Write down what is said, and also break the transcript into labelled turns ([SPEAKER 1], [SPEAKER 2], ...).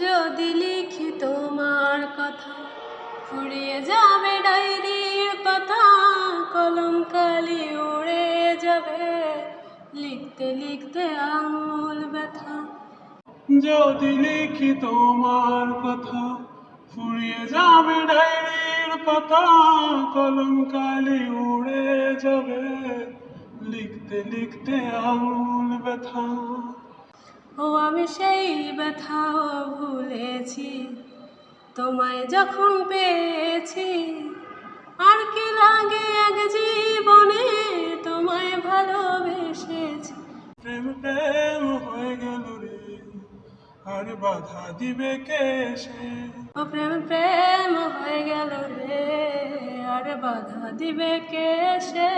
[SPEAKER 1] যদি লিখি তোমার কথা ফুরিয়ে যাবে ডায়েরির কথা, কলম কালি উড়ে যাবে লিখতে লিখতে আঙুল ব্যথা।
[SPEAKER 2] যদি লিখি তোমার কথা ফুরিয়ে যাবে ডায়েরির পাতা, কলম কালি উড়ে যাবে লিখতে লিখতে আঙুল ব্যথা।
[SPEAKER 1] ও আমি সেই ব্যথাও ভুলেছি তোমায় যখন পেয়েছি, আর কি লাগে এক জীবনে তোমায় ভালোবেসেছি।
[SPEAKER 2] প্রেম প্রেম হয়ে গেল রে, আর বাধা দিবে কে সে?
[SPEAKER 1] ও প্রেম প্রেম হয়ে গেল রে, আর বাধা দিবে কে সে?